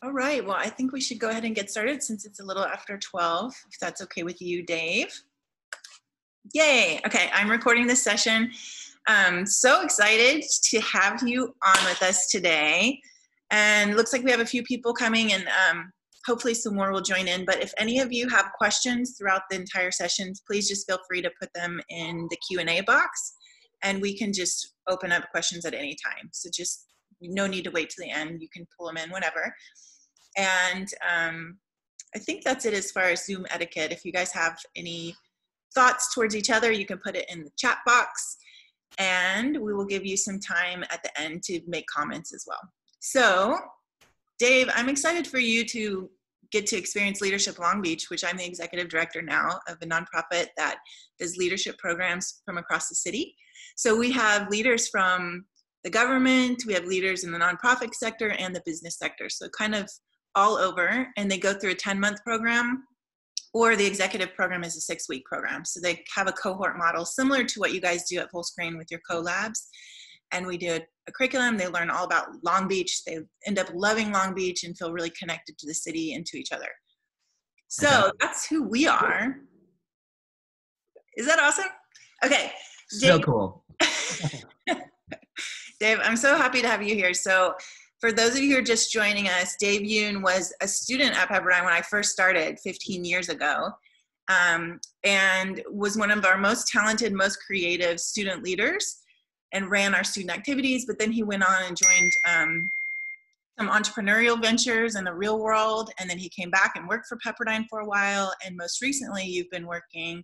All right. Well, I think we should go ahead and get started since it's a little after 12, if that's okay with you, Dave. Yay. Okay. I'm recording this session. So excited to have you on with us today. And looks like we have a few people coming and hopefully some more will join in. But if any of you have questions throughout the entire session, please just feel free to put them in the Q&A box and we can just open up questions at any time. So just no need to wait to the end. You can pull them in whenever. And I think that's it as far as Zoom etiquette. If you guys have any thoughts towards each other, you can put it in the chat box and we will give you some time at the end to make comments as well. So, Dave, I'm excited for you to get to experience Leadership Long Beach, which I'm the executive director now of a nonprofit that does leadership programs from across the city. So we have leaders from the government, we have leaders in the nonprofit sector and the business sector. So kind of all over, and they go through a 10-month program, or the executive program is a 6-week program. So they have a cohort model similar to what you guys do at Fullscreen with your co-labs. And we do a curriculum. They learn all about Long Beach. They end up loving Long Beach and feel really connected to the city and to each other. So that's who we are. Is that awesome? Okay. So Dave, cool. Dave, I'm so happy to have you here. So for those of you who are just joining us, Dave Yoon was a student at Pepperdine when I first started 15 years ago, and was one of our most talented, most creative student leaders and ran our student activities. But then he went on and joined some entrepreneurial ventures in the real world. And then he came back and worked for Pepperdine for a while. And most recently, you've been working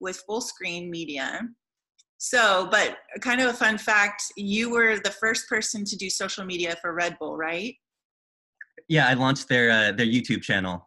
with Fullscreen Media. So, but kind of a fun fact, you were the first person to do social media for Red Bull, right? Yeah, I launched their YouTube channel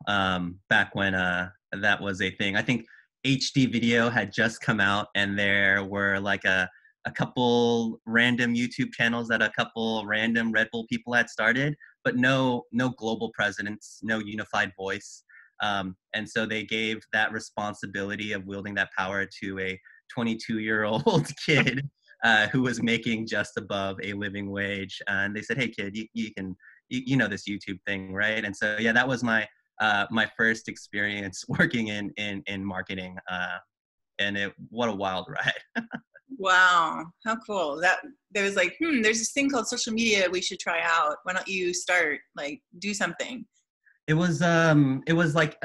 back when that was a thing. I think HD video had just come out, and there were like a couple random YouTube channels that a couple random Red Bull people had started, but no global presence, no unified voice. And so they gave that responsibility of wielding that power to a 22-year-old kid who was making just above a living wage. And they said, "Hey kid, you know this YouTube thing, right?" And so yeah, that was my first experience working in marketing. And what a wild ride. Wow, how cool. That there was like, there's this thing called social media we should try out. Why don't you start, like, do something? It was like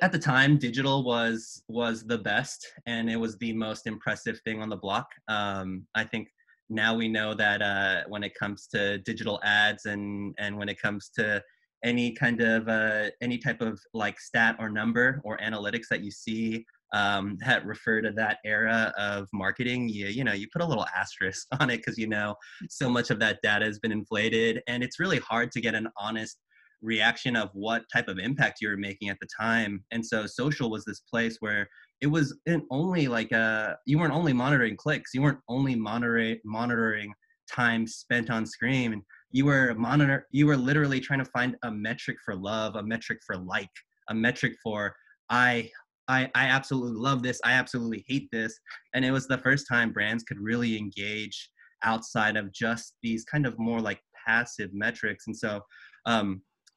at the time, digital was the best, and it was the most impressive thing on the block. I think now we know that when it comes to digital ads and when it comes to any type of like stat or number or analytics that you see that refer to that era of marketing, you know, you put a little asterisk on it because, you know, so much of that data has been inflated, and it's really hard to get an honest reaction of what type of impact you were making at the time. And so social was this place where it was only like you weren't only monitoring clicks, you weren't only monitoring time spent on screen, and you were literally trying to find a metric for love, a metric for like, a metric for I absolutely love this, I absolutely hate this. And it was the first time brands could really engage outside of just these kind of more like passive metrics. And so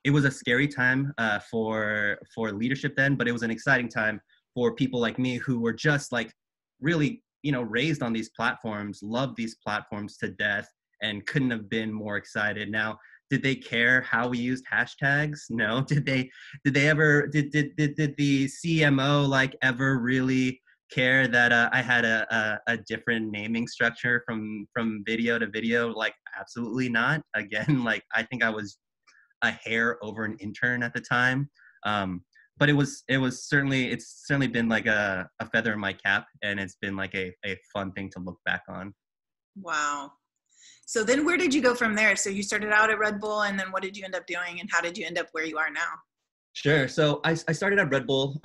it was a scary time for leadership then, but it was an exciting time for people like me who were just like really, you know, raised on these platforms, loved these platforms to death, and couldn't have been more excited. Now, did they care how we used hashtags? No. Did the CMO like ever really care that I had a different naming structure from video to video? Like, absolutely not. Again, like, I think I was a hair over an intern at the time. But it's certainly been like a feather in my cap, and it's been like a fun thing to look back on. Wow. So then where did you go from there? So you started out at Red Bull, and then what did you end up doing, and how did you end up where you are now? Sure. So I started at Red Bull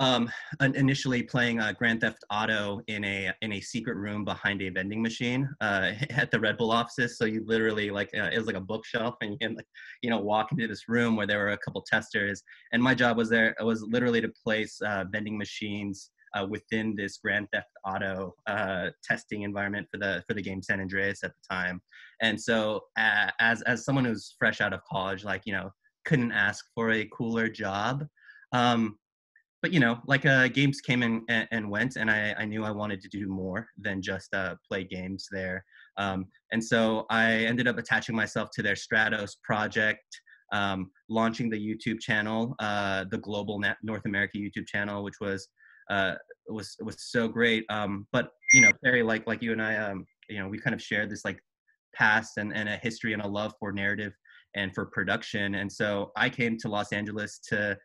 initially playing Grand Theft Auto in a secret room behind a vending machine at the Red Bull offices. So you literally it was like a bookshelf, and you can walk into this room where there were a couple testers, and my job was literally to place vending machines within this Grand Theft Auto testing environment for the game San Andreas at the time. And so as someone who's fresh out of college, like, couldn't ask for a cooler job. But games came and went, and I knew I wanted to do more than just play games there. And so I ended up attaching myself to their Stratos project, launching the YouTube channel, the global North America YouTube channel, which was so great. But Perry, like you and I, we kind of shared this like past and a history and a love for narrative and for production. And so I came to Los Angeles to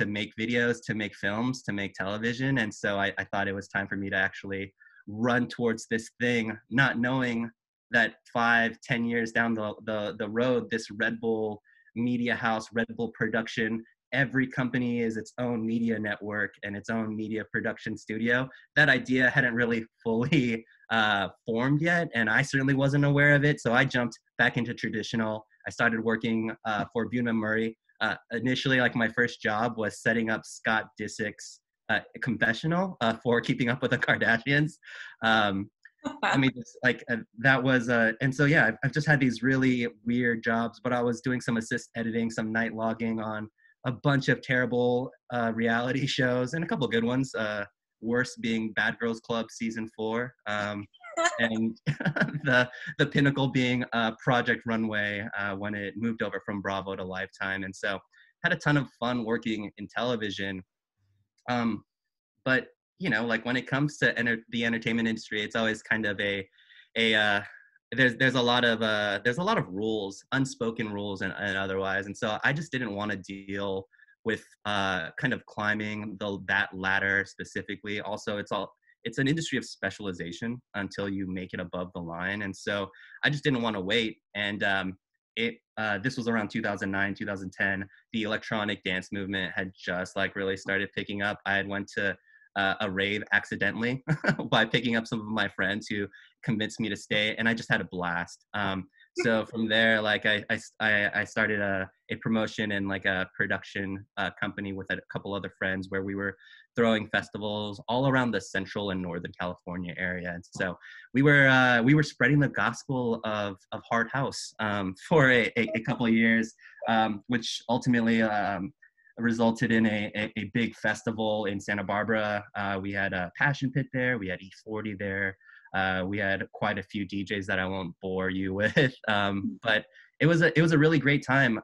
make videos, to make films, to make television. And so I thought it was time for me to actually run towards this thing, not knowing that 5-10 years down the road, this Red Bull media house, Red Bull production, every company is its own media network and its own media production studio. That idea hadn't really fully formed yet, and I certainly wasn't aware of it. So I jumped back into traditional. I started working for Bune Murray. Initially, like my first job was setting up Scott Disick's confessional for Keeping Up with the Kardashians. I mean, that was, and so yeah, I've just had these really weird jobs, but I was doing some assist editing, some night logging on a bunch of terrible reality shows and a couple of good ones. Worst being Bad Girls Club season 4. And the pinnacle being Project Runway when it moved over from Bravo to Lifetime. And so had a ton of fun working in television. But like when it comes to the entertainment industry, it's always kind of there's a lot of rules, unspoken rules and otherwise. And so I just didn't want to deal with kind of climbing that ladder specifically. Also, it's an industry of specialization until you make it above the line. And so I just didn't want to wait. And this was around 2009, 2010. The electronic dance movement had just like really started picking up. I had went to a rave accidentally by picking up some of my friends who convinced me to stay, and I just had a blast. So from there, like I started a promotion and like a production company with a couple other friends where we were throwing festivals all around the Central and Northern California area. And so we were spreading the gospel of hard house for a couple of years, which ultimately resulted in a big festival in Santa Barbara. We had a Passion Pit there. We had E40 there. We had quite a few DJs that I won't bore you with, but it was a really great time.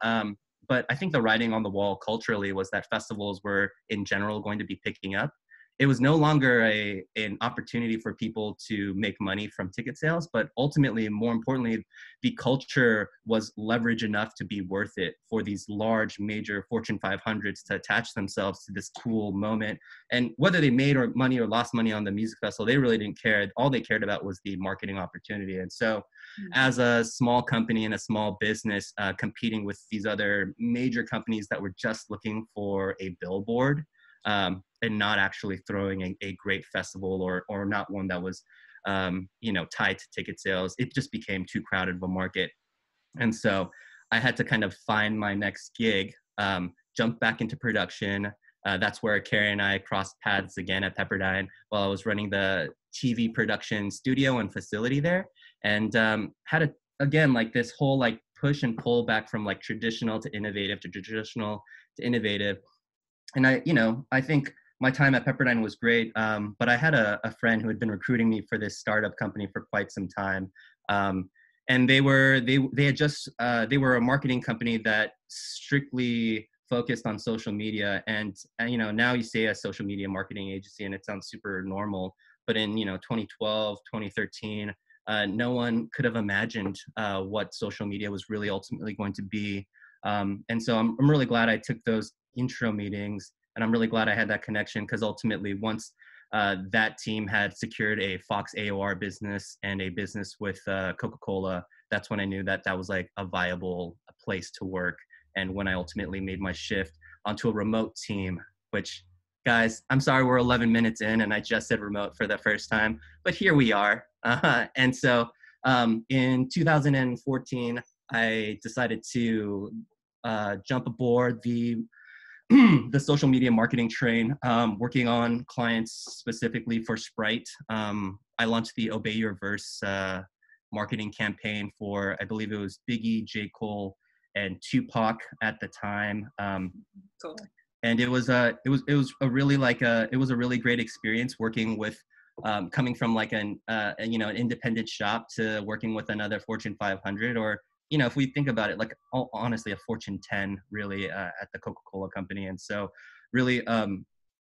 But I think the writing on the wall culturally was that festivals were in general going to be picking up. It was no longer an opportunity for people to make money from ticket sales, but ultimately, more importantly, the culture was leverage enough to be worth it for these large, major Fortune 500s to attach themselves to this cool moment. And whether they made money or lost money on the music festival, they really didn't care. All they cared about was the marketing opportunity. And so as a small company and a small business competing with these other major companies that were just looking for a billboard, and not actually throwing a great festival or not one that was, tied to ticket sales. It just became too crowded of a market. And so I had to kind of find my next gig, jump back into production. That's where Carrie and I crossed paths again at Pepperdine while I was running the TV production studio and facility there. And had again, like this whole like push and pull back from like traditional to innovative to traditional to innovative. And I think my time at Pepperdine was great, but I had a friend who had been recruiting me for this startup company for quite some time, and they were a marketing company that strictly focused on social media. And now you say a social media marketing agency, and it sounds super normal, but in 2012, 2013, no one could have imagined what social media was really ultimately going to be. And so I'm really glad I took those intro meetings, and I'm really glad I had that connection, because ultimately once that team had secured a Fox AOR business and a business with Coca-Cola, that's when I knew that was like a viable place to work. And when I ultimately made my shift onto a remote team, which, guys, I'm sorry, we're 11 minutes in and I just said remote for the first time, but here we are. And so in 2014, I decided to jump aboard the the social media marketing train, working on clients specifically for Sprite. I launched the Obey Your Verse marketing campaign for, I believe it was Biggie, J. Cole, and Tupac at the time. Cool. And it was a really great experience working with, coming from like an independent shop to working with another Fortune 500, or if we think about it, like honestly, a Fortune 10 really at the Coca-Cola company. And so really,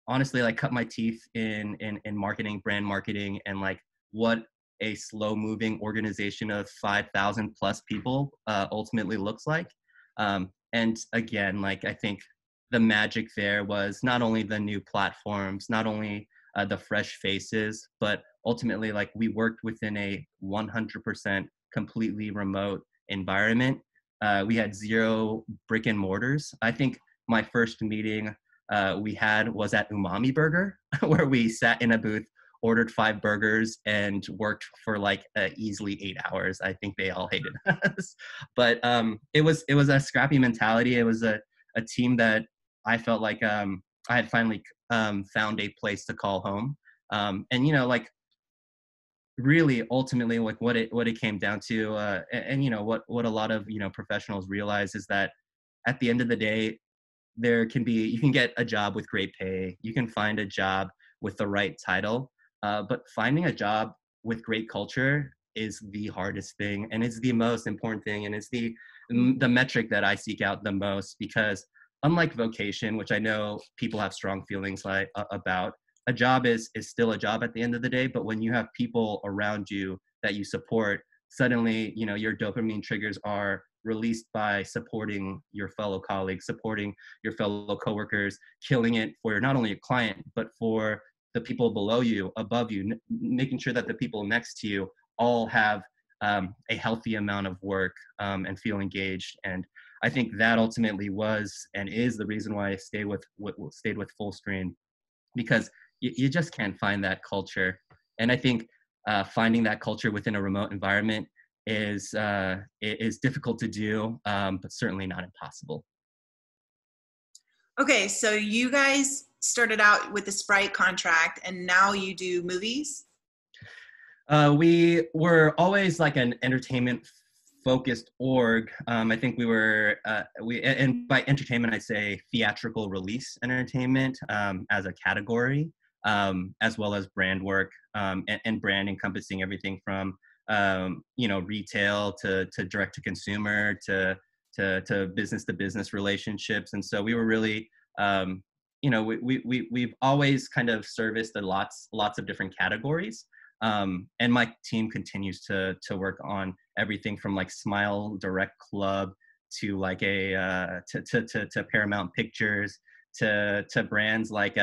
honestly, like cut my teeth in marketing, brand marketing, and like what a slow moving organization of 5,000 plus people ultimately looks like. And again, like I think the magic there was not only the new platforms, not only the fresh faces, but ultimately like we worked within a 100% completely remote environment. We had 0 brick and mortars. I think my first meeting we had was at Umami Burger, where we sat in a booth, ordered 5 burgers, and worked for like easily 8 hours. I think they all hated us, but it was a scrappy mentality. It was a team that I felt like I had finally found a place to call home. And like really ultimately like what it came down to, and what a lot of professionals realize is that at the end of the day, you can get a job with great pay, you can find a job with the right title, but finding a job with great culture is the hardest thing, and it's the most important thing, and it's the metric that I seek out the most, because unlike vocation, which I know people have strong feelings about, a job is still a job at the end of the day. But when you have people around you that you support, suddenly, your dopamine triggers are released by supporting your fellow colleagues, supporting your fellow coworkers, killing it for not only your client, but for the people below you, above you, making sure that the people next to you all have a healthy amount of work and feel engaged. And I think that ultimately was and is the reason why I stayed with Fullscreen, because you just can't find that culture. And I think finding that culture within a remote environment is difficult to do, but certainly not impossible. Okay, so you guys started out with the Sprite contract, and now you do movies? We were always like an entertainment focused org. I think we were, and by entertainment, I say theatrical release entertainment as a category, as well as brand work, and brand encompassing everything from, retail to direct to consumer to business to business relationships. And so we were really, we've always kind of serviced lots of different categories. And my team continues to work on everything from like Smile Direct Club to like to Paramount Pictures to brands like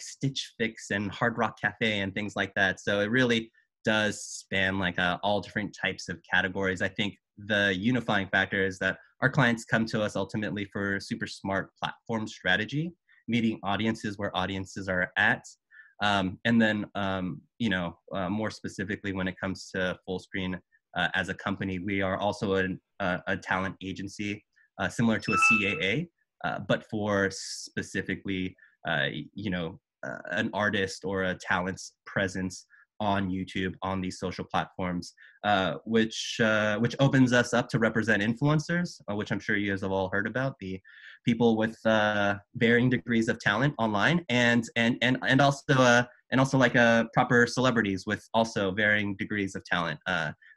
Stitch Fix and Hard Rock Cafe and things like that. So it really does span like all different types of categories. I think the unifying factor is that our clients come to us ultimately for super smart platform strategy, meeting audiences where audiences are at. And then, more specifically, when it comes to Fullscreen as a company, we are also a talent agency similar to a CAA, but for specifically, an artist or a talent's presence on YouTube, on these social platforms, which opens us up to represent influencers, which I'm sure you guys have all heard about, the people with varying degrees of talent online, and also like proper celebrities with also varying degrees of talent.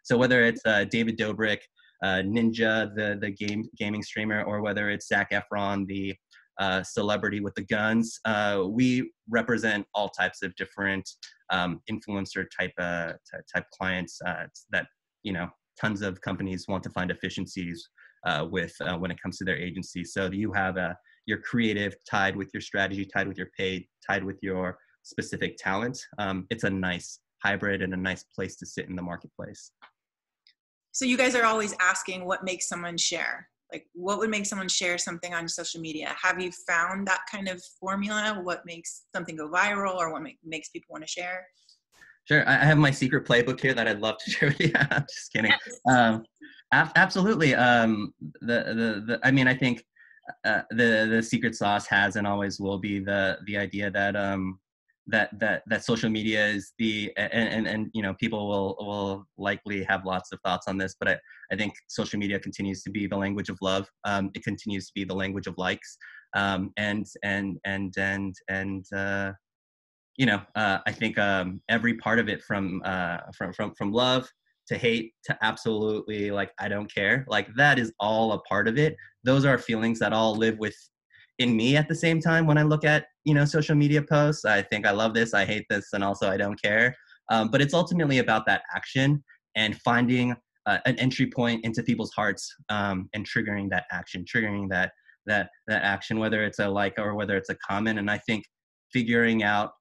So whether it's David Dobrik, Ninja, the gaming streamer, or whether it's Zac Efron, the celebrity with the guns, we represent all types of different influencer type clients that tons of companies want to find efficiencies with when it comes to their agency. So you have your creative tied with your strategy, tied with your paid, tied with your specific talent. It's a nice hybrid and a nice place to sit in the marketplace. So you guys are always asking what makes someone share. Like, what would make someone share something on social media? Have you found that kind of formula? What makes something go viral, or what makes people want to share? Sure. I have my secret playbook here that I'd love to share with you. I'm just kidding. Absolutely. I mean, I think the secret sauce has and always will be the idea that that social media is and you know, people will likely have lots of thoughts on this, but I think social media continues to be the language of love. It continues to be the language of likes, and you know, I think every part of it, from love to hate to absolutely like I don't care, like that is all a part of it. Those are feelings that all live with in me at the same time. When I look at, you know, social media posts, I think I love this, I hate this, and also I don't care. But it's ultimately about that action and finding an entry point into people's hearts, and triggering that action, triggering that action, whether it's a like or whether it's a comment. And I think figuring out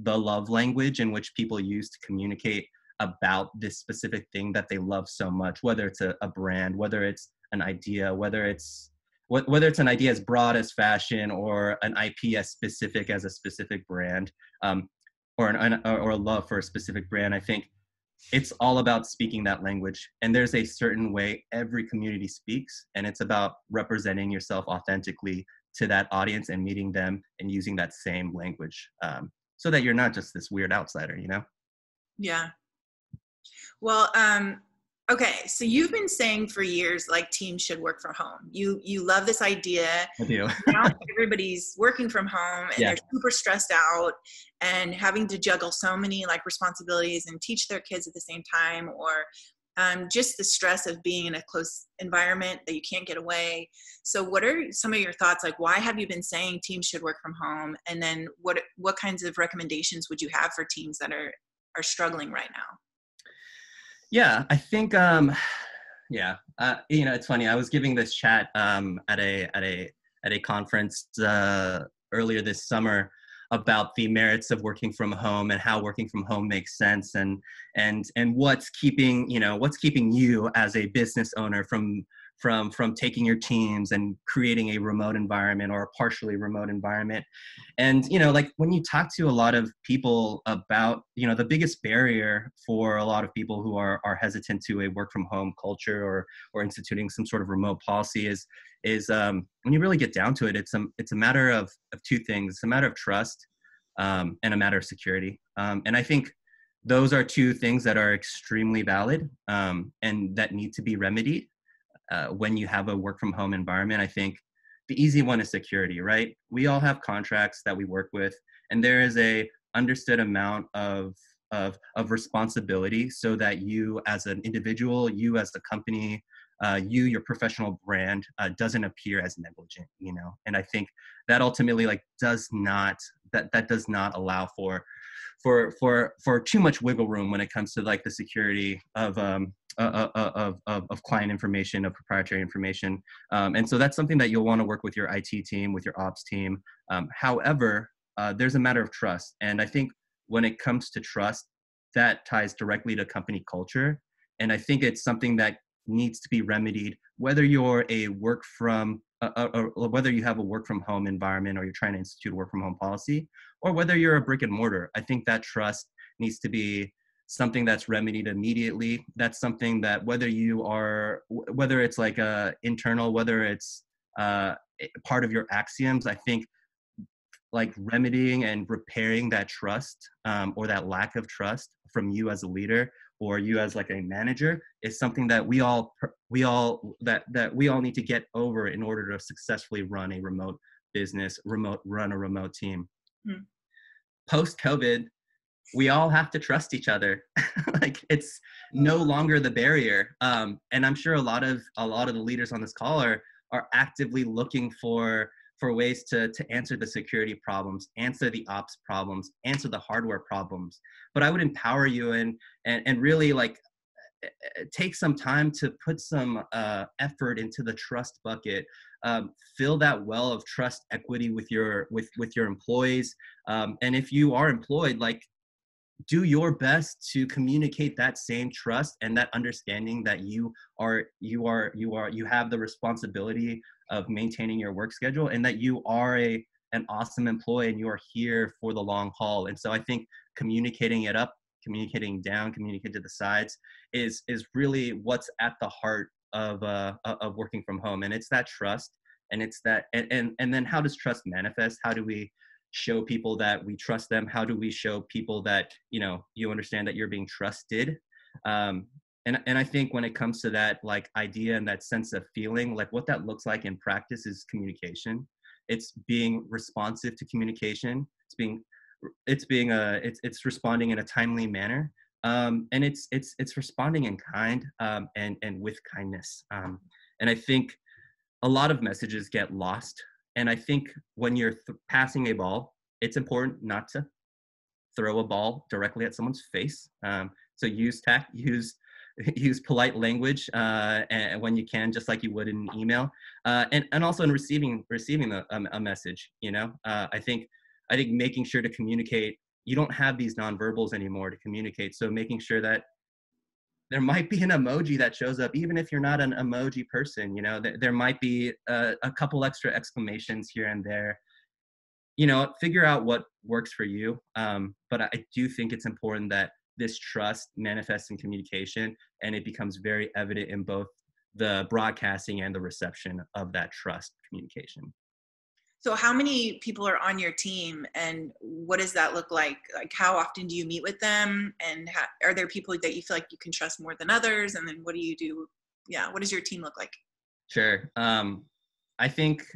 the love language in which people use to communicate about this specific thing that they love so much, whether it's a brand, whether it's an idea, whether it's an idea as broad as fashion or an IP as specific as a specific brand, or a love for a specific brand. I think it's all about speaking that language. And there's a certain way every community speaks, and it's about representing yourself authentically to that audience and meeting them and using that same language, so that you're not just this weird outsider, you know? Yeah. Well, okay. So you've been saying for years, like teams should work from home. You love this idea. I do. Now everybody's working from home and Yeah. they're super stressed out and having to juggle so many like responsibilities and teach their kids at the same time, or just the stress of being in a close environment that you can't get away. So what are some of your thoughts? Like, why have you been saying teams should work from home? And then what kinds of recommendations would you have for teams that are struggling right now? Yeah, I think, yeah, you know, it's funny. I was giving this chat at a conference earlier this summer about the merits of working from home and how working from home makes sense, and what's keeping you as a business owner from taking your teams and creating a remote environment or a partially remote environment. And, you know, like when you talk to a lot of people about, you know, the biggest barrier for a lot of people who are hesitant to a work from home culture or instituting some sort of remote policy is when you really get down to it, it's a matter of two things. It's a matter of trust, and a matter of security. And I think those are two things that are extremely valid, and that need to be remedied when you have a work from home environment. I think the easy one is security, right? We all have contracts that we work with, and there is a understood amount of responsibility so that you as an individual, you as the company, your professional brand doesn't appear as negligent, you know? And I think that ultimately like does not allow for too much wiggle room when it comes to like the security of client information, of proprietary information. And so that's something that you'll want to work with your IT team, with your ops team. However, there's a matter of trust. And I think when it comes to trust, that ties directly to company culture. And I think it's something that needs to be remedied, whether you're whether you have a work from home environment or you're trying to institute a work from home policy, or whether you're a brick and mortar. I think that trust needs to be something that's remedied immediately. That's something that whether it's like internal, whether it's part of your axioms, I think like remedying and repairing that trust, or that lack of trust from you as a leader or you as like a manager is something that we all need to get over in order to successfully run a remote business, run a remote team. Hmm. Post-COVID, we all have to trust each other. Like it's no longer the barrier. And I'm sure a lot of the leaders on this call are actively looking for ways to answer the security problems, answer the ops problems, answer the hardware problems. But I would empower you and really like take some time to put some effort into the trust bucket. Fill that well of trust equity with your employees. And if you are employed, like do your best to communicate that same trust and that understanding that you have the responsibility of maintaining your work schedule, and that you are an awesome employee and you are here for the long haul. And so I think communicating it up, communicating down, communicating to the sides is really what's at the heart of working from home. And it's that trust And it's that, and then how does trust manifest? How do we show people that we trust them? How do we show people that, you understand that you're being trusted? And I think when it comes to that like idea and that sense of feeling, like what that looks like in practice is communication. It's being responsive to communication. It's responding in a timely manner. And it's responding in kind, and with kindness. And I think a lot of messages get lost. And I think when you're passing a ball, it's important not to throw a ball directly at someone's face. So use tact, use polite language, and when you can, just like you would in an email, and also in receiving a message. I think making sure to communicate. You don't have these nonverbals anymore to communicate, so making sure that there might be an emoji that shows up, even if you're not an emoji person. There might be a couple extra exclamations here and there. Figure out what works for you. But I do think it's important that this trust manifests in communication, and it becomes very evident in both the broadcasting and the reception of that trust communication. So how many people are on your team, and what does that look like? Like, how often do you meet with them, and are there people that you feel like you can trust more than others? And then what do you do? Yeah. What does your team look like? Sure. I think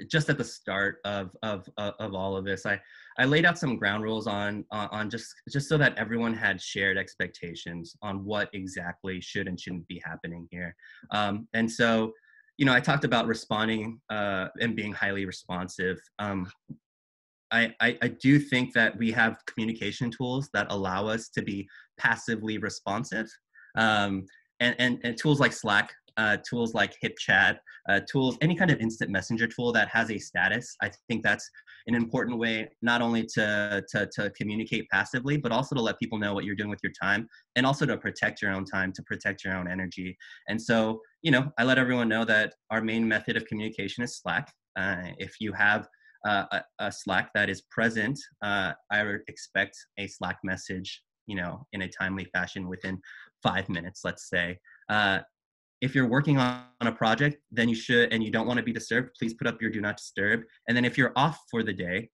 just at the start of all of this, I laid out some ground rules on just so that everyone had shared expectations on what exactly should and shouldn't be happening here. And so, I talked about responding and being highly responsive. I do think that we have communication tools that allow us to be passively responsive, and tools like Slack, tools like HipChat, any kind of instant messenger tool that has a status. I think that's an important way, not only to communicate passively, but also to let people know what you're doing with your time, and also to protect your own time, to protect your own energy. And so, I let everyone know that our main method of communication is Slack. If you have a Slack that is present, I would expect a Slack message, in a timely fashion within 5 minutes, let's say. If you're working on a project, then you should, and you don't want to be disturbed, please put up your do not disturb. And then if you're off for the day,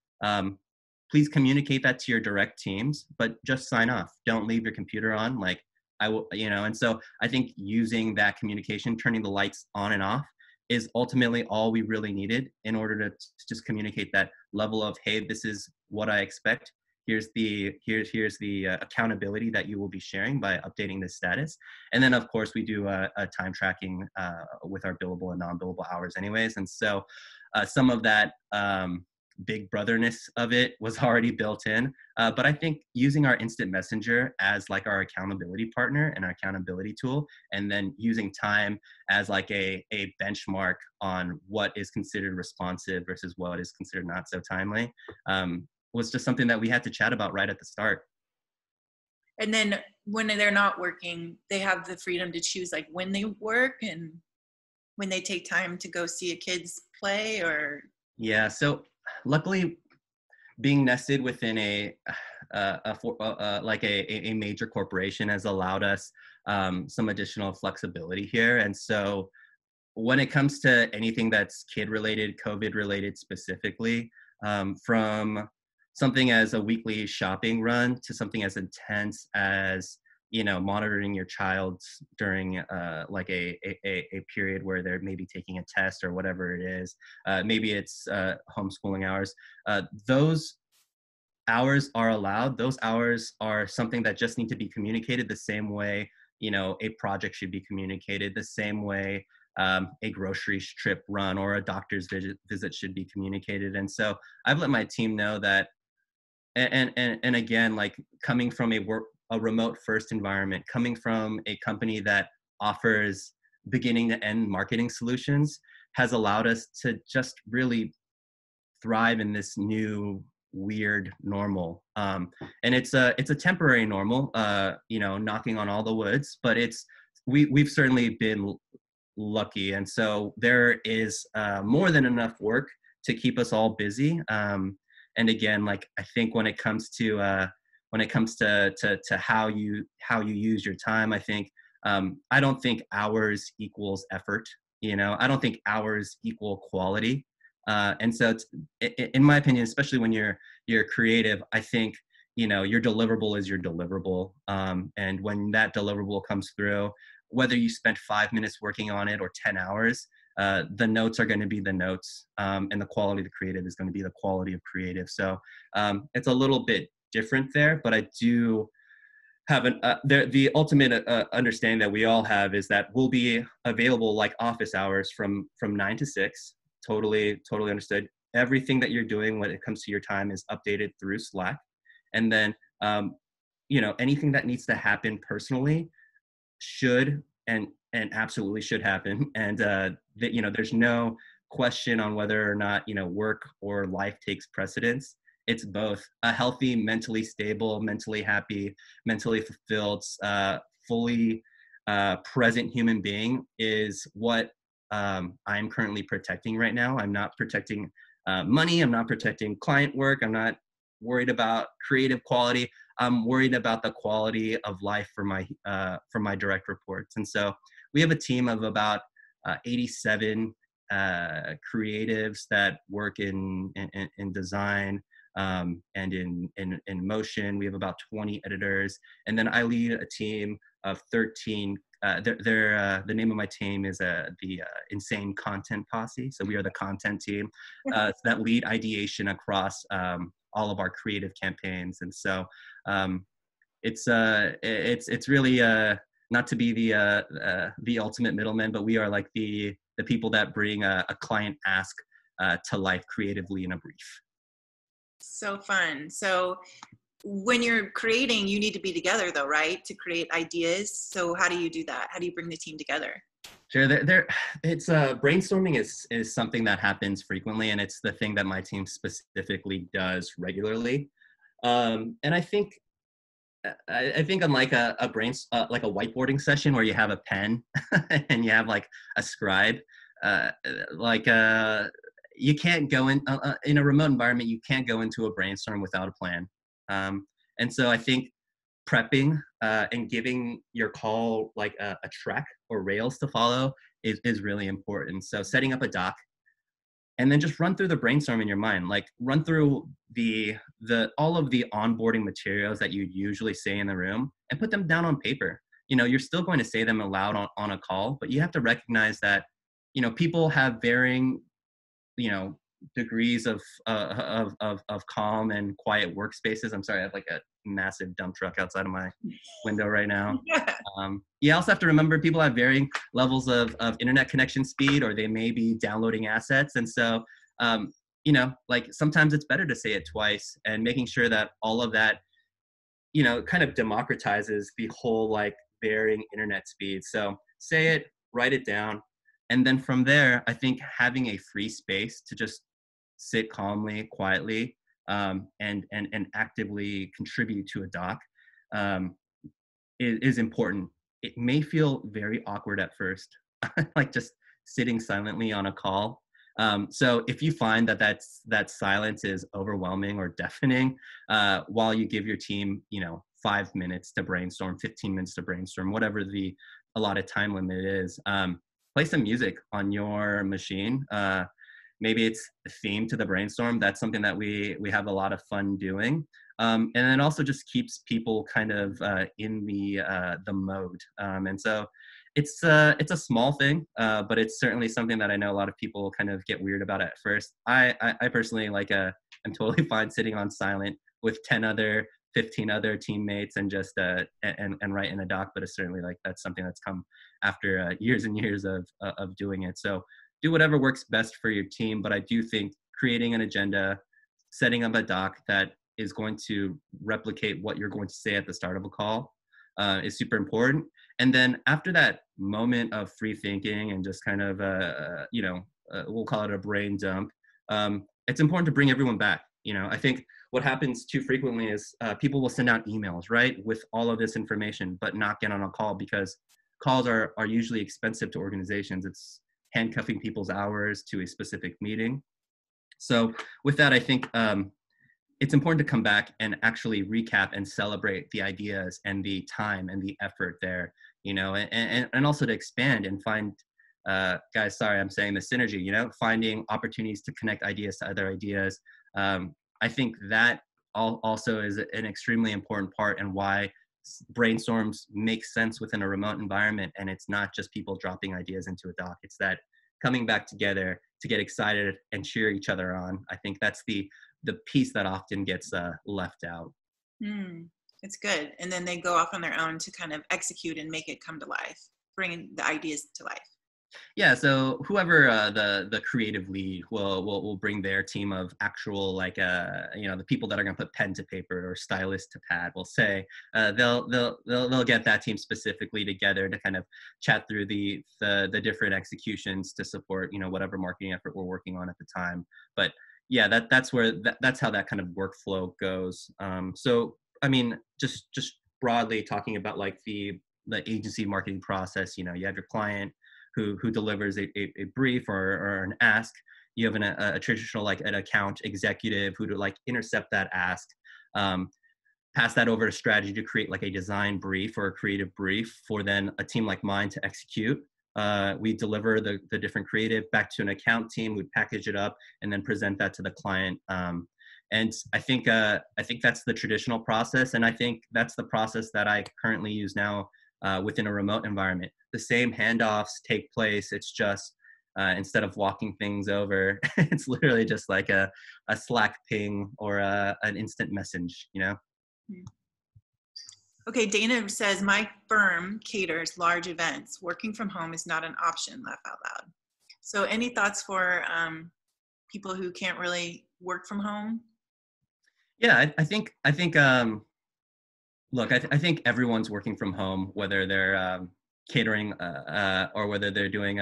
please communicate that to your direct teams, but just sign off. Don't leave your computer on. Like I will, and so I think using that communication, turning the lights on and off, is ultimately all we really needed in order to just communicate that level of, hey, this is what I expect. Here's the accountability that you will be sharing by updating the status. And then of course we do a time tracking with our billable and non-billable hours anyways. And so some of that big brotherness of it was already built in. But I think using our instant messenger as like our accountability partner and our accountability tool, and then using time as like a benchmark on what is considered responsive versus what is considered not so timely, was just something that we had to chat about right at the start. And then when they're not working, they have the freedom to choose like when they work and when they take time to go see a kid's play, or? Yeah, so luckily being nested within a major corporation has allowed us some additional flexibility here. And so when it comes to anything that's kid related, COVID related specifically, from something as a weekly shopping run to something as intense as, monitoring your child during like a period where they're maybe taking a test or whatever it is. Maybe it's homeschooling hours. Those hours are allowed. Those hours are something that just need to be communicated the same way, a project should be communicated, the same way a grocery trip run or a doctor's visit should be communicated. And so I've let my team know that, and again, like coming from a remote first environment, coming from a company that offers beginning to end marketing solutions, has allowed us to just really thrive in this new weird normal. And it's a temporary normal, knocking on all the woods, but we've certainly been lucky. And so there is more than enough work to keep us all busy. And again, like I think when it comes to how you use your time, I think I don't think hours equals effort. I don't think hours equal quality. And so in my opinion, especially when you're creative, I think, your deliverable is your deliverable. And when that deliverable comes through, whether you spent 5 minutes working on it or 10 hours, the notes are going to be the notes, and the quality of the creative is going to be the quality of creative. So it's a little bit different there, but I do have the ultimate understanding that we all have is that we'll be available like office hours from 9 to 6. Totally understood. Everything that you're doing when it comes to your time is updated through Slack. And then, anything that needs to happen personally should and absolutely should happen. And, there's no question on whether or not, work or life takes precedence. It's both. A healthy, mentally stable, mentally happy, mentally fulfilled, fully present human being is what I'm currently protecting right now. I'm not protecting money. I'm not protecting client work. I'm not worried about creative quality. I'm worried about the quality of life for my direct reports. And so we have a team of about 87 creatives that work in design and in motion. We have about 20 editors, and then I lead a team of 13. The name of my team is the Insane Content Posse. So we are the content team that lead ideation across all of our creative campaigns. And so it's really not to be the ultimate middleman, but we are like the people that bring a client ask to life creatively in a brief. So fun. So when you're creating, you need to be together though, right? To create ideas. So how do you do that? How do you bring the team together? Sure. It's brainstorming is something that happens frequently, and it's the thing that my team specifically does regularly. And I think unlike a like a whiteboarding session where you have a pen and you have like a scribe, you can't go in a remote environment. You can't go into a brainstorm without a plan. And so I think prepping and giving your call like a track or rails to follow is really important. So setting up a doc and then just run through the brainstorm in your mind, like run through the all of the onboarding materials that you usually say in the room and put them down on paper. You're still going to say them aloud on a call, but you have to recognize that, people have varying, degrees of calm and quiet workspaces. I'm sorry, I have like a massive dump truck outside of my window right now. You also have to remember people have varying levels of internet connection speed, or they may be downloading assets. And so, like sometimes it's better to say it twice, and making sure that all of that, kind of democratizes the whole like varying internet speed. So say it, write it down. And then from there, I think having a free space to just sit calmly, quietly, and actively contribute to a doc is important. It may feel very awkward at first, like just sitting silently on a call. So if you find that silence is overwhelming or deafening, while you give your team, 5 minutes to brainstorm, 15 minutes to brainstorm, whatever the allotted time limit is, play some music on your machine. Maybe it's a theme to the brainstorm. That's something that we have a lot of fun doing. And then also just keeps people kind of in the mode. And so it's a small thing, but it's certainly something that I know a lot of people kind of get weird about at first. I personally I'm totally fine sitting on silent with 15 other teammates and just and write in a doc, but it's certainly like that's something that's come after years and years of doing it. So do whatever works best for your team, but I do think creating an agenda, setting up a doc that is going to replicate what you're going to say at the start of a call is super important. And then after that moment of free thinking and just kind of we'll call it a brain dump, it's important to bring everyone back. I think what happens too frequently is people will send out emails, right, with all of this information, but not get on a call because calls are usually expensive to organizations. It's handcuffing people's hours to a specific meeting. So with that, I think it's important to come back and actually recap and celebrate the ideas and the time and the effort there, and also to expand and find guys, sorry, I'm saying the synergy, finding opportunities to connect ideas to other ideas. I think that also is an extremely important part, and why brainstorms make sense within a remote environment. And it's not just people dropping ideas into a doc. It's that coming back together to get excited and cheer each other on. I think that's the piece that often gets left out. It's good. And then they go off on their own to kind of execute and make it come to life, bringing the ideas to life. Yeah, so whoever the creative lead will bring their team of actual, like the people that are going to put pen to paper or stylus to pad, will say they'll get that team specifically together to kind of chat through the different executions to support whatever marketing effort we're working on at the time. But yeah, that's how that kind of workflow goes. So I mean, just broadly talking about like the agency marketing process, you have your client who delivers a brief or an ask. You have a traditional, like an account executive who to like intercept that ask, pass that over to strategy to create like a design brief or a creative brief for then a team like mine to execute. We deliver the different creative back to an account team, who'd package it up and then present that to the client. And I think that's the traditional process. And I think that's the process that I currently use now within a remote environment. The same handoffs take place. It's just instead of walking things over, it's literally just like a Slack ping or an instant message, Okay, Dana says, my firm caters large events. Working from home is not an option, laugh out loud. So any thoughts for people who can't really work from home? Yeah, I think look, I think everyone's working from home, whether they're catering or whether they're doing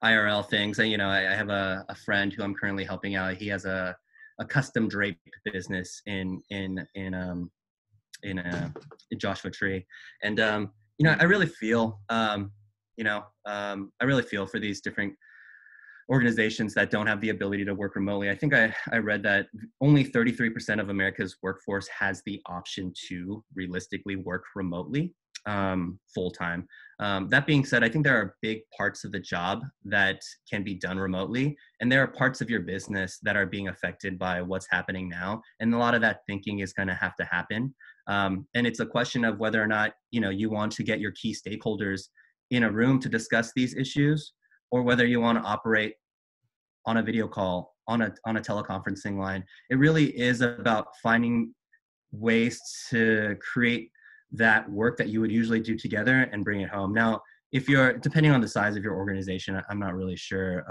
IRL things. I have a friend who I'm currently helping out. He has a custom drape business in Joshua Tree, and I really feel I really feel for these different organizations that don't have the ability to work remotely. I think I read that only 33% of America's workforce has the option to realistically work remotely full time. That being said, I think there are big parts of the job that can be done remotely, and there are parts of your business that are being affected by what's happening now. And a lot of that thinking is going to have to happen. And it's a question of whether or not you want to get your key stakeholders in a room to discuss these issues, or whether you want to operate on a video call, on a teleconferencing line. It really is about finding ways to create that work that you would usually do together and bring it home. Now, depending on the size of your organization, I'm not really sure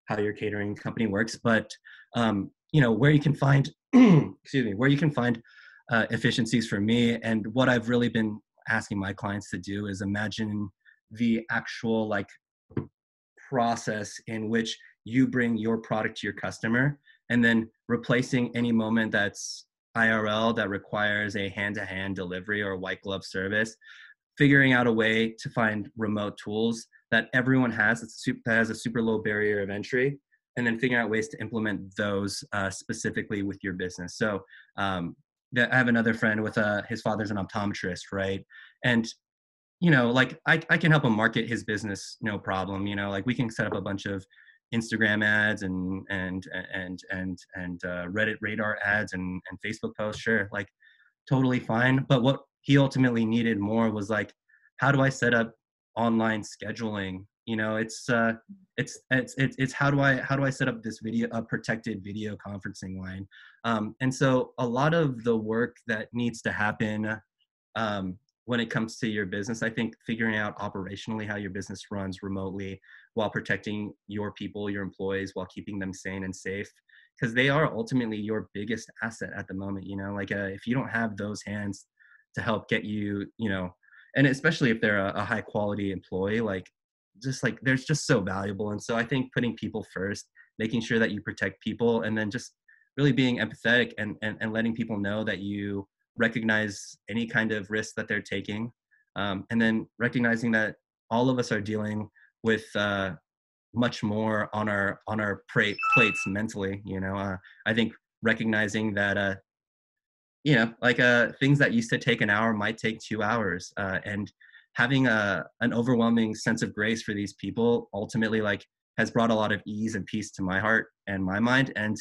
how your catering company works, but where you can find, where you can find efficiencies for me, and what I've really been asking my clients to do is imagine the actual process in which you bring your product to your customer, and then replacing any moment that's IRL that requires a hand-to-hand delivery or a white glove service, figuring out a way to find remote tools that everyone has that has a super low barrier of entry, and then figuring out ways to implement those specifically with your business. So I have another friend with his father's an optometrist, right? And I can help him market his business, no problem. We can set up a bunch of Instagram ads and Reddit radar ads and Facebook posts, sure, totally fine. But what he ultimately needed more was how do I set up online scheduling? It's how do I set up this protected video conferencing line? And so a lot of the work that needs to happen when it comes to your business, I think figuring out operationally how your business runs remotely while protecting your people, your employees, while keeping them sane and safe, because they are ultimately your biggest asset at the moment. If you don't have those hands to help get you, and especially if they're a high quality employee, they're just so valuable. And so I think putting people first, making sure that you protect people, and then just really being empathetic and letting people know that you recognize any kind of risk that they're taking, and then recognizing that all of us are dealing with much more on our plates mentally. I think recognizing that things that used to take an hour might take 2 hours, and having an overwhelming sense of grace for these people ultimately like has brought a lot of ease and peace to my heart and my mind. And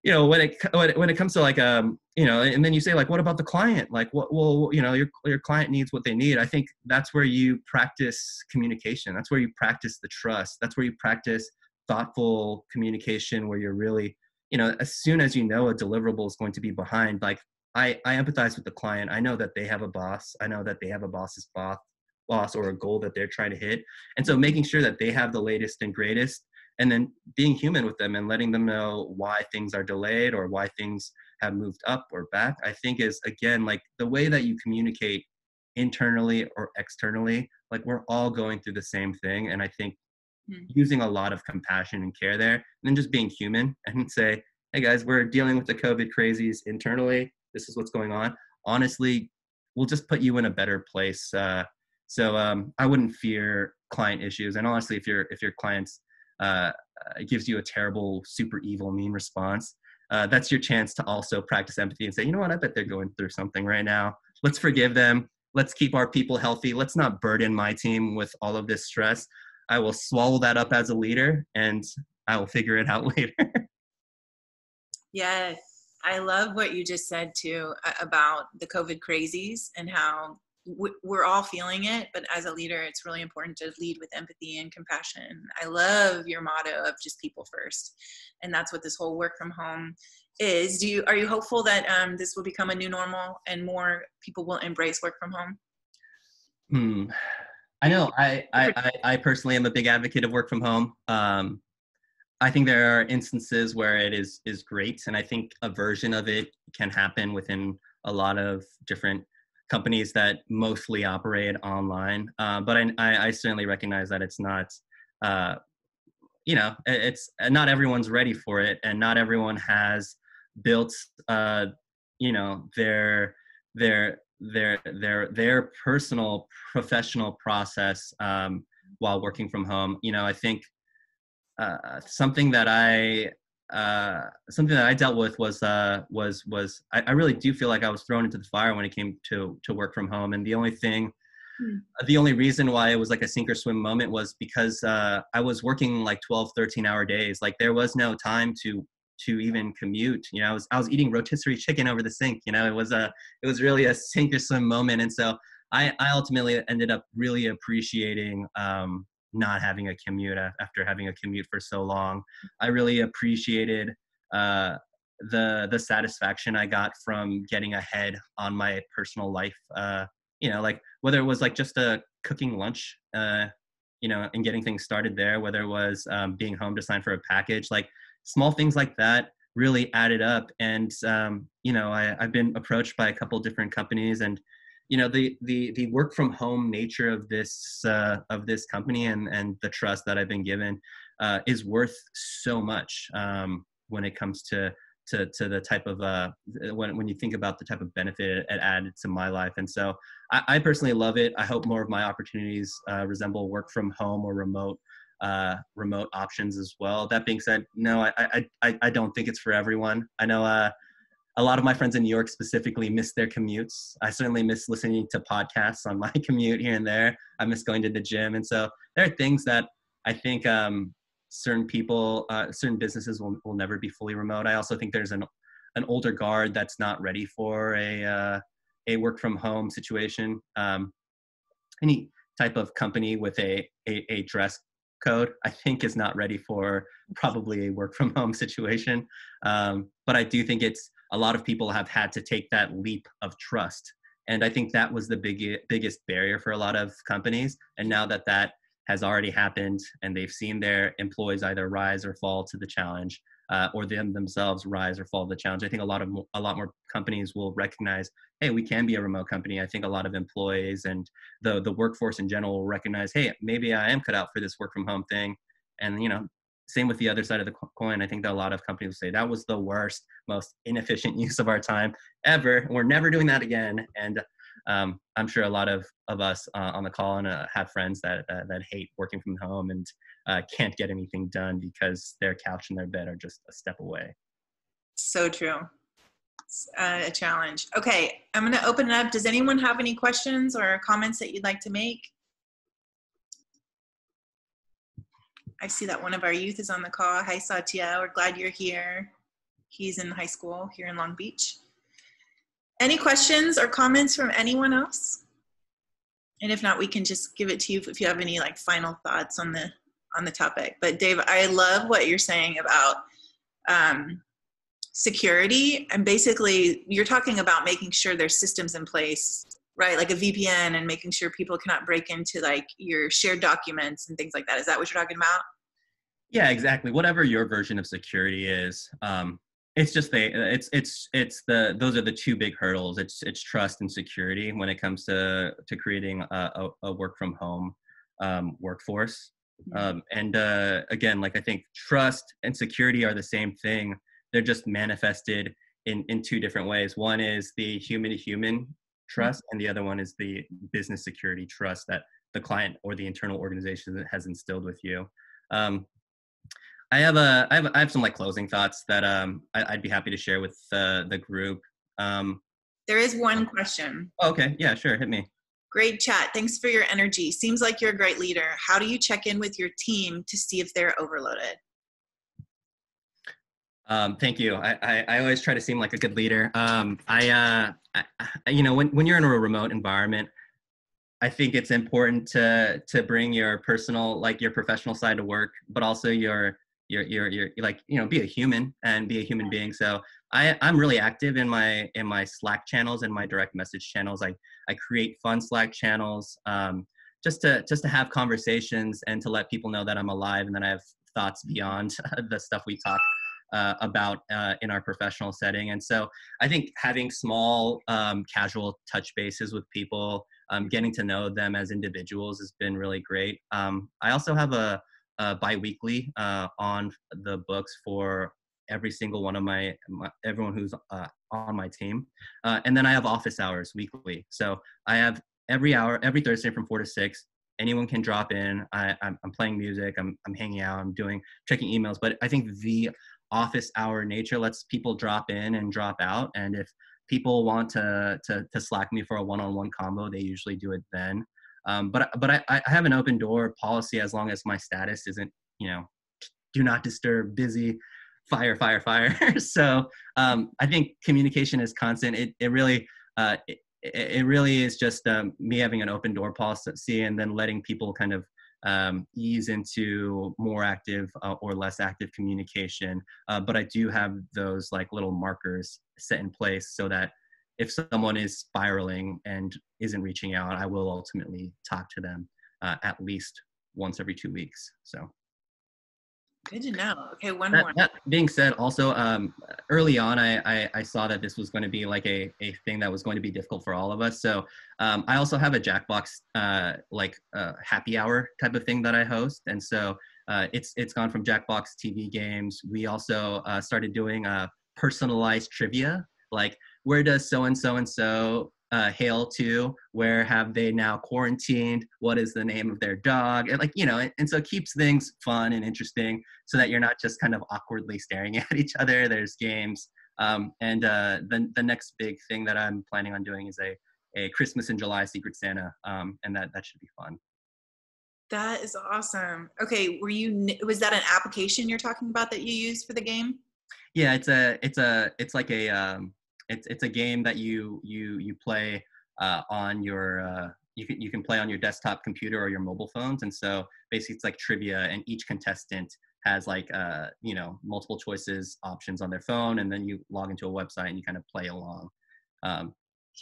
you know, when it comes to like you know, and then you say like, what about the client? Like, what? Well, you know, your client needs what they need. I think that's where you practice communication. That's where you practice the trust. That's where you practice thoughtful communication, where you're really, you know, as soon as you know a deliverable is going to be behind, like I empathize with the client. I know that they have a boss. I know that they have a boss's boss or a goal that they're trying to hit, and so making sure that they have the latest and greatest, and then being human with them and letting them know why things are delayed or why things have moved up or back, I think is, again, like the way that you communicate internally or externally, like we're all going through the same thing. And I think using a lot of compassion and care there, and then just being human and say, hey guys, we're dealing with the COVID crazies internally. This is what's going on. Honestly, we'll just put you in a better place. So I wouldn't fear client issues. And honestly, if your client's it gives you a terrible, super evil, mean response, that's your chance to also practice empathy and say, you know what, I bet they're going through something right now. Let's forgive them. Let's keep our people healthy. Let's not burden my team with all of this stress. I will swallow that up as a leader and I will figure it out later. Yes. I love what you just said too about the COVID crazies and how we're all feeling it, but as a leader, it's really important to lead with empathy and compassion. I love your motto of just people first. And that's what this whole work from home is. Are you hopeful that this will become a new normal and more people will embrace work from home? I know I personally am a big advocate of work from home. I think there are instances where it is great. And I think a version of it can happen within a lot of different companies that mostly operate online. But I certainly recognize that it's not, you know, it's not everyone's ready for it. And not everyone has built, you know, their personal professional process while working from home. You know, I think something that I dealt with was I really do feel like I was thrown into the fire when it came to work from home. And the only reason why it was like a sink or swim moment was because I was working like 12, 13-hour days. Like there was no time to even commute. You know, I was eating rotisserie chicken over the sink. You know, it was really a sink or swim moment. And so I ultimately ended up really appreciating not having a commute after having a commute for so long. I really appreciated the satisfaction I got from getting ahead on my personal life. You know, like whether it was like just cooking lunch, you know, and getting things started there, whether it was being home to sign for a package, like small things like that really added up. And you know, I've been approached by a couple different companies, and you know, the work from home nature of this company and the trust that I've been given is worth so much when it comes to the type of when you think about the type of benefit it added to my life. And so I personally love it. I hope more of my opportunities resemble work from home or remote options as well. That being said, no, I don't think it's for everyone. I know a lot of my friends in New York specifically miss their commutes. I certainly miss listening to podcasts on my commute here and there. I miss going to the gym. And so there are things that I think certain businesses will never be fully remote. I also think there's an older guard that's not ready for a work from home situation. Any type of company with a dress code, I think, is not ready for probably a work from home situation. But I do think a lot of people have had to take that leap of trust. And I think that was the biggest barrier for a lot of companies. And now that has already happened and they've seen their employees either rise or fall to the challenge, or themselves rise or fall to the challenge, I think a lot more companies will recognize, hey, we can be a remote company. I think a lot of employees and the workforce in general will recognize, hey, maybe I am cut out for this work from home thing. And, you know, same with the other side of the coin. I think that a lot of companies will say that was the worst, most inefficient use of our time ever. We're never doing that again. And I'm sure a lot of us on the call and have friends that hate working from home and can't get anything done because their couch and their bed are just a step away. So true. It's a challenge. Okay, I'm going to open it up. Does anyone have any questions or comments that you'd like to make? I see that one of our youth is on the call. Hi, Satya. We're glad you're here. He's in high school here in Long Beach. Any questions or comments from anyone else? And if not, we can just give it to you if you have any like final thoughts on the topic. But Dave, I love what you're saying about security, and basically you're talking about making sure there's systems in place, right? Like a VPN, and making sure people cannot break into like your shared documents and things like that. Is that what you're talking about? Yeah, exactly. Whatever your version of security is, it's just those are the two big hurdles. It's trust and security when it comes to creating a work from home workforce. And again, like I think trust and security are the same thing. They're just manifested in two different ways. One is the human to human trust, and the other one is the business security trust that the client or the internal organization has instilled with you. I have some like closing thoughts that I'd be happy to share with the group. There is one question. Okay, yeah, sure, hit me. Great chat. Thanks for your energy. Seems like you're a great leader. How do you check in with your team to see if they're overloaded? Thank you. I always try to seem like a good leader. You know, when you're in a remote environment, I think it's important to bring your personal, like your professional side to work, but also your like, you know, be a human and be a human being. So I'm really active in my Slack channels and my direct message channels. I create fun Slack channels, just to have conversations and to let people know that I'm alive and that I have thoughts beyond the stuff we talk about in our professional setting. And so I think having small casual touch bases with people, getting to know them as individuals has been really great. I also have a bi-weekly on the books for every single one of everyone who's on my team. And then I have office hours weekly. So I have every hour, every Thursday from 4 to 6. Anyone can drop in. I'm playing music. I'm hanging out. I'm checking emails. But I think the office hour nature lets people drop in and drop out. And if people want to Slack me for a one-on-one combo, they usually do it then. But I have an open door policy as long as my status isn't, you know, do not disturb, busy, fire. So I think communication is constant. It really is just me having an open door policy and then letting people kind of ease into more active or less active communication. But I do have those like little markers set in place so that if someone is spiraling and isn't reaching out, I will ultimately talk to them at least once every 2 weeks. So. Good to know. Okay, one more. That being said, also early on, I saw that this was going to be like a thing that was going to be difficult for all of us. So I also have a Jackbox happy hour type of thing that I host, and so it's gone from Jackbox TV games. We also started doing personalized trivia, like where does so and so hail to? Where have they now quarantined? What is the name of their dog? And like, you know, and so it keeps things fun and interesting so that you're not just kind of awkwardly staring at each other. There's games. And the next big thing that I'm planning on doing is a Christmas in July Secret Santa. And that should be fun. That is awesome. Okay, was that an application you're talking about that you used for the game? Yeah, it's a game that you play on your you can play on your desktop computer or your mobile phones, and so basically it's like trivia, and each contestant has like you know, multiple choices options on their phone, and then you log into a website and you kind of play along.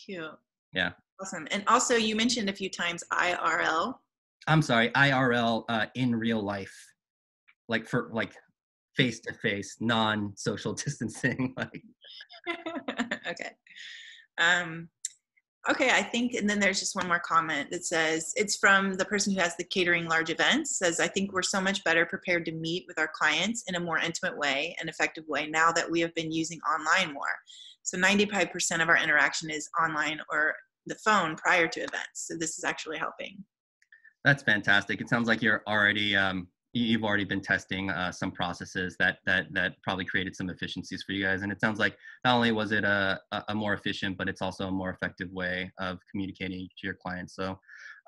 Cute. Yeah. Awesome. And also you mentioned a few times IRL. I'm sorry, IRL, in real life, like for like face to face, non-social distancing. Like. Okay. Okay, I think, and then there's just one more comment that says, it's from the person who has the catering large events, says, I think we're so much better prepared to meet with our clients in a more intimate way and effective way now that we have been using online more. So 95% of our interaction is online or the phone prior to events. So this is actually helping. That's fantastic. It sounds like you're already you've already been testing some processes that probably created some efficiencies for you guys. And it sounds like not only was it a more efficient, but it's also a more effective way of communicating to your clients. So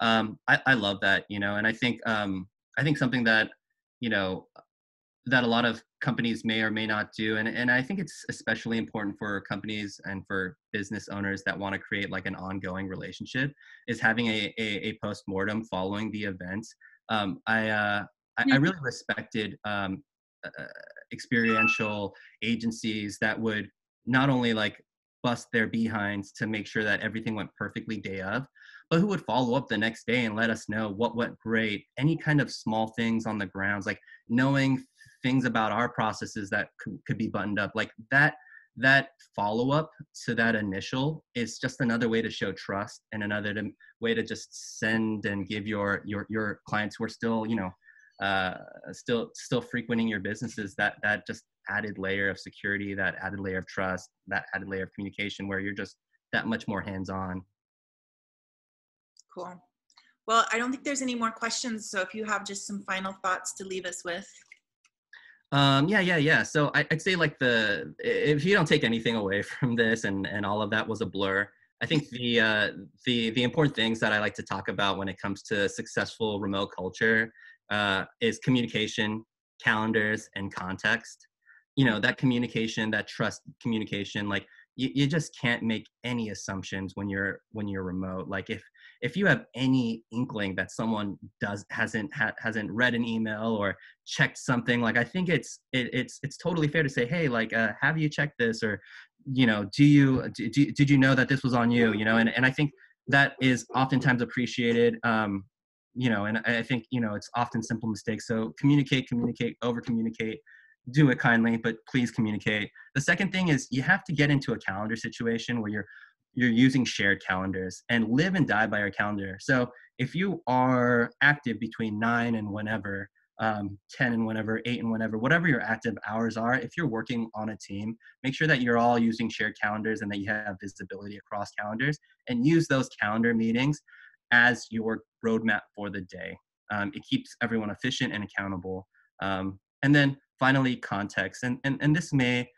I love that, you know, and I think something that, you know, that a lot of companies may or may not do. And I think it's especially important for companies and for business owners that want to create like an ongoing relationship is having a post-mortem following the event. I really respected experiential agencies that would not only like bust their behinds to make sure that everything went perfectly day of, but who would follow up the next day and let us know what went great, any kind of small things on the grounds, like knowing things about our processes that could be buttoned up. Like that follow up to that initial is just another way to show trust and another way to just send and give your clients who are still, you know, still frequenting your businesses, that just added layer of security, that added layer of trust, that added layer of communication where you're just that much more hands-on. Cool. Well, I don't think there's any more questions. So if you have just some final thoughts to leave us with. Yeah. So I'd say like if you don't take anything away from this and all of that was a blur, I think the important things that I like to talk about when it comes to successful remote culture is communication, calendars, and context. You know, that communication, that trust communication, like you just can't make any assumptions when you're remote. Like if you have any inkling that someone hasn't read an email or checked something, like I think it's totally fair to say, hey, like have you checked this, or you know, did you know that this was on you, you know, and I think that is oftentimes appreciated. You know, and I think, you know, it's often simple mistakes. So communicate, over communicate, do it kindly, but please communicate. The second thing is you have to get into a calendar situation where you're using shared calendars and live and die by your calendar. So if you are active between 9 and whenever, 10 and whenever, 8 and whatever your active hours are, if you're working on a team, make sure that you're all using shared calendars and that you have visibility across calendars, and use those calendar meetings as your roadmap for the day. It keeps everyone efficient and accountable. And then finally, context. And this may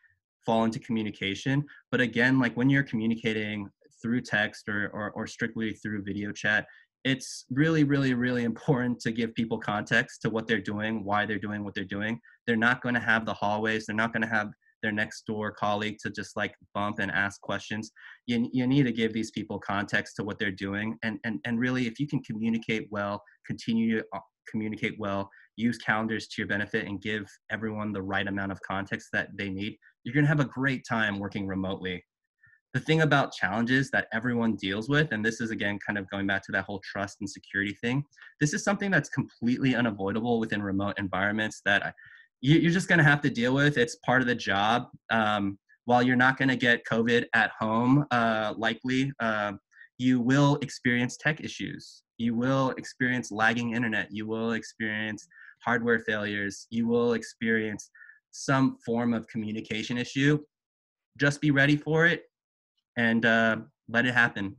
fall into communication, but again, like when you're communicating through text or strictly through video chat, it's really, really, really important to give people context to what they're doing, why they're doing what they're doing. They're not going to have the hallways. They're not going to have their next door colleague to just like bump and ask questions. You need to give these people context to what they're doing. And really, if you can communicate well, continue to communicate well, use calendars to your benefit, and give everyone the right amount of context that they need, you're going to have a great time working remotely. The thing about challenges that everyone deals with, and this is again kind of going back to that whole trust and security thing, this is something that's completely unavoidable within remote environments that you're just going to have to deal with. It's part of the job. While you're not going to get COVID at home, likely, you will experience tech issues. You will experience lagging internet. You will experience hardware failures. You will experience some form of communication issue. Just be ready for it and let it happen.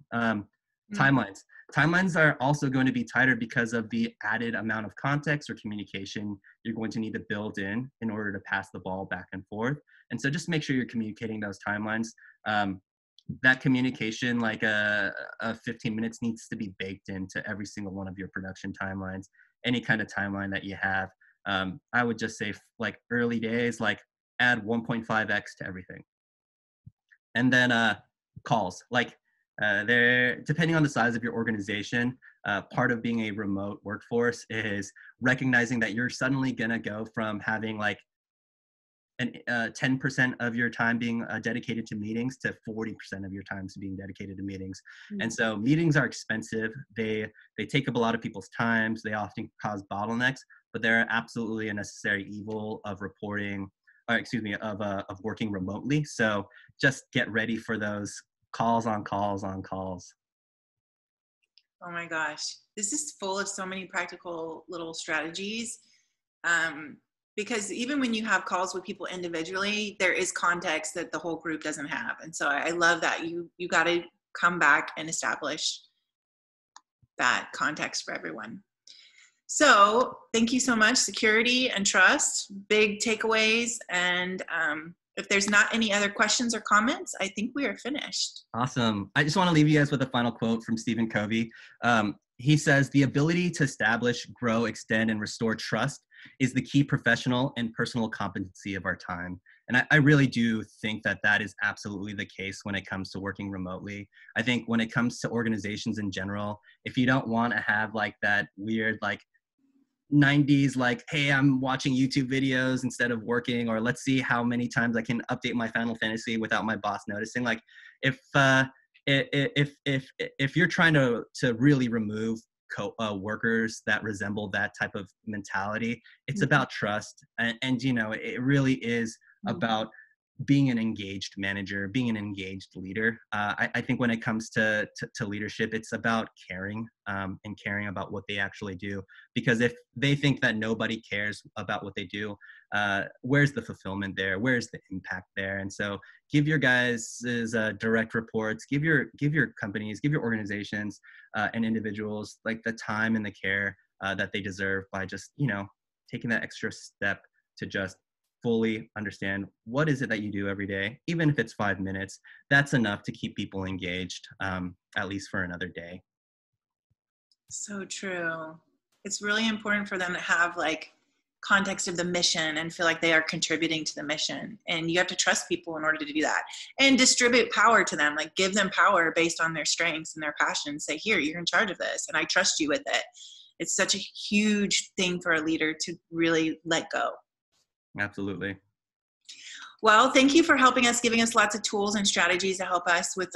Timelines are also going to be tighter because of the added amount of context or communication you're going to need to build in order to pass the ball back and forth. And so just make sure you're communicating those timelines. That communication, like 15 minutes, needs to be baked into every single one of your production timelines, any kind of timeline that you have. I would just say like early days, like add 1.5x to everything. And then calls, like they're depending on the size of your organization. Part of being a remote workforce is recognizing that you're suddenly gonna go from having like 10% of your time being dedicated to meetings to 40% of your time being dedicated to meetings. And so meetings are expensive. They take up a lot of people's times. They often cause bottlenecks, but they're absolutely a necessary evil of reporting, of working remotely. So just get ready for those calls on calls on calls. Oh my gosh, this is full of so many practical little strategies. Because even when you have calls with people individually, there is context that the whole group doesn't have. And so I love that you got to come back and establish that context for everyone. So thank you so much. Security and trust, big takeaways. And if there's not any other questions or comments, I think we are finished. Awesome. I just want to leave you guys with a final quote from Stephen Covey. He says, "The ability to establish, grow, extend, and restore trust is the key professional and personal competency of our time." And I really do think that that is absolutely the case when it comes to working remotely. I think when it comes to organizations in general, if you don't want to have like that weird, like 90s, like, hey, I'm watching YouTube videos instead of working, or let's see how many times I can update my Final Fantasy without my boss noticing. Like, if you're trying to really remove workers that resemble that type of mentality, it's about trust, and you know, it really is about being an engaged manager, being an engaged leader. I think when it comes to leadership, it's about caring, and caring about what they actually do. Because if they think that nobody cares about what they do, where's the fulfillment there? Where's the impact there? And so give your guys direct reports, give your companies, give your organizations and individuals like the time and the care that they deserve by just, you know, taking that extra step to just fully understand what is it that you do every day. Even if it's 5 minutes, that's enough to keep people engaged, at least for another day. So true. It's really important for them to have like context of the mission and feel like they are contributing to the mission. And you have to trust people in order to do that, and distribute power to them, like give them power based on their strengths and their passions. Say, here, you're in charge of this and I trust you with it. It's such a huge thing for a leader to really let go. Absolutely. Well, thank you for helping us, giving us lots of tools and strategies to help us with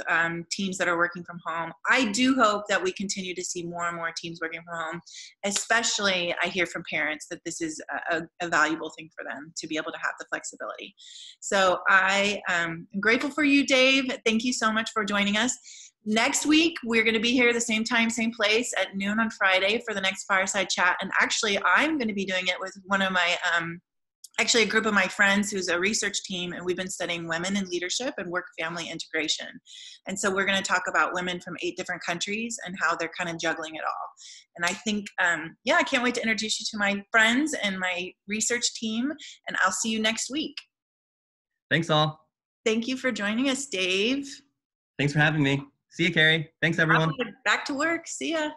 teams that are working from home. I do hope that we continue to see more and more teams working from home, especially I hear from parents that this is a valuable thing for them to be able to have the flexibility. So I am grateful for you, Dave. Thank you so much for joining us. Next week, we're going to be here the same time, same place at noon on Friday for the next Fireside Chat. And actually, I'm going to be doing it with one of my actually a group of my friends who's a research team, and we've been studying women in leadership and work-family integration. And so we're going to talk about women from 8 different countries and how they're kind of juggling it all. And I think, I can't wait to introduce you to my friends and my research team, and I'll see you next week. Thanks all. Thank you for joining us, Dave. Thanks for having me. See you, Carrie. Thanks, everyone. Back to work. See ya.